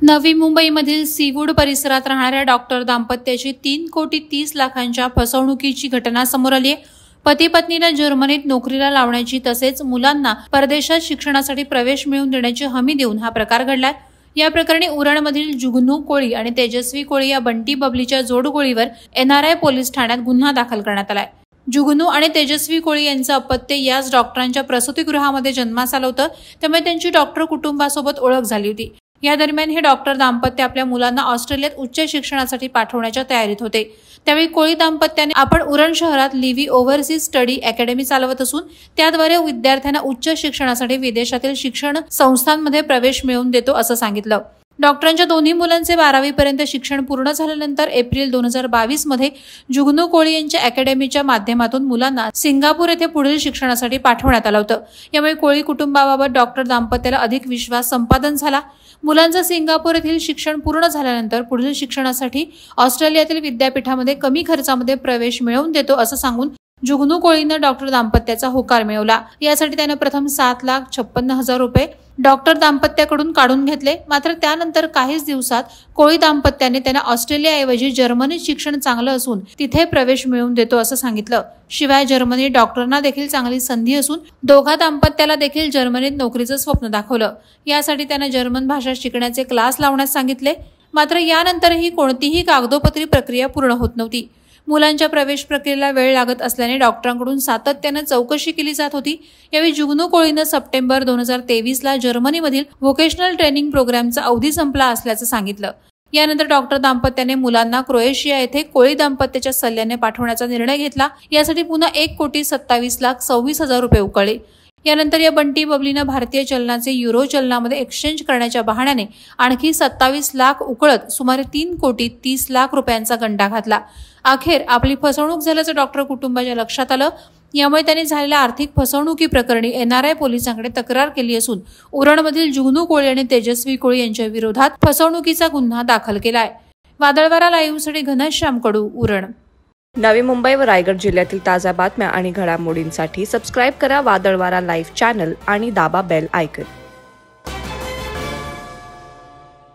नवी मुंबईमधील सीवूड परिसरात राहणाऱ्या डॉक्टर दाम्पत्याची 3,30,00,000च्या फसवणुकीची घटना समोर आली आहे। पती पत्नीला जर्मनीत नोकरीला लावण्याची तसेच मुलांना परदेशात शिक्षणासाठी प्रवेश मिळवून देण्याची हमी देऊन हा प्रकार घडलाय। या प्रकरणी उरणमधील जुगनू कोळी आणि तेजस्वी कोळी या बंटी बबलीच्या जोडगोळीवर NRI पोलीस ठाण्यात गुन्हा दाखल करण्यात आलाय। जुगनू आणि तेजस्वी कोळी यांचं अपत्य याच डॉक्टरांच्या प्रसूतिगृहामध्ये जन्मास आलं होतं, त्यामुळे त्यांची डॉक्टर कुटुंबासोबत ओळख झाली होती। या दरम्यान हे डॉक्टर दाम्पत्य आपल्या मुलांना ऑस्ट्रेलियात उच्च शिक्षणासाठी पाठवण्याच्या तयारीत होते। त्यावेळी कोळी दाम्पत्याने आपण उरण शहरात लिव्ही ओव्हरसीज स्टडी अकॅडमी चालवत असून त्याद्वारे विद्यार्थ्यांना उच्च शिक्षणासाठी विदेशातील शिक्षण संस्थांमध्ये प्रवेश मिळवून देतो असं सांगितलं। डॉक्टरांच्या दोन्ही मुलांचे 12वी पर्यंत शिक्षण पूर्ण झाल्यानंतर एप्रिल 2022 मध्ये जुगनू कोळी यांच्या अकॅडमीच्या माध्यमातून मुलांना सिंगापूर येथे पुढील शिक्षणासाठी पाठवण्यात आलं होतं। यामुळे कोळी कुटुंबाबाबत डॉक्टर दाम्पत्याला अधिक विश्वास संपादन झाला। मुलांचं सिंगापूर येथील शिक्षण पूर्ण झाल्यानंतर पुढील शिक्षणासाठी ऑस्ट्रेलियातील विद्यापीठामध्ये कमी खर्चामध्ये प्रवेश मिळवून देतो असं सांगून जुगनू कोळीनं डॉक्टर दाम्पत्याचा होकार मिळवला। यासाठी त्याने प्रथम 7,56,000 रुपये डॉक्टर दाम्पत्याकडून काढून घेतले। मात्र त्यानंतर काहीच दिवसात कोळी दाम्पत्याने त्यांना ऑस्ट्रेलियाऐवजी जर्मनीत शिक्षण चांगलं असून तिथे प्रवेश मिळवून देतो असं सांगितलं। शिवाय जर्मनीत डॉक्टरांना देखील चांगली संधी असून दोघा दाम्पत्याला देखील जर्मनीत नोकरीचं स्वप्न दाखवलं। यासाठी त्याने जर्मन भाषा शिकण्याचे क्लास लावण्यास सांगितले। मात्र यानंतरही कोणतीही कागदोपत्री प्रक्रिया पूर्ण होत नव्हती। मुलांच्या प्रवेश प्रक्रियेला वेळ लागत असल्याने डॉक्टरांकडून सातत्याने चौकशी केली जात होती। यावेळी जुगनू कोळीनं सप्टेंबर 2023ला जर्मनीमधील व्होकेशनल ट्रेनिंग प्रोग्रामचा अवधी संपला असल्याचं सांगितलं। यानंतर डॉक्टर दाम्पत्याने मुलांना क्रोएशिया येथे कोळी दाम्पत्याच्या सल्ल्याने पाठवण्याचा निर्णय घेतला। यासाठी पुन्हा 1,27,26,000 रुपये उकळले। यानंतर या बंटी बबलीनं भारतीय चलनाचे युरो चलनामध्ये एक्सचेंज करण्याच्या बहाण्याने आणखी 27 लाख उकळत सुमारे 3,30,00,000 रुपयांचा गंडा घातला। अखेर आपली फसवणूक झाल्याचं डॉक्टर कुटुंबाच्या लक्षात आलं। यामुळे त्यांनी झालेल्या आर्थिक फसवणुकीप्रकरणी NRI पोलिसांकडे तक्रार केली असून उरणमधील जुगनू कोळी आणि तेजस्वी कोळी यांच्या विरोधात फसवणुकीचा गुन्हा दाखल केलाय। वादळवारा लाईव्हसाठी घनश्याम कडू, उरण। नवी मुंबई व रायगड जिल्ह्यातील ताज्या बातम्या आणि घडामोडींसाठी सबस्क्राईब करा वादळवारा लाईव्ह चॅनल आणि दाबा बेल आयकॉन।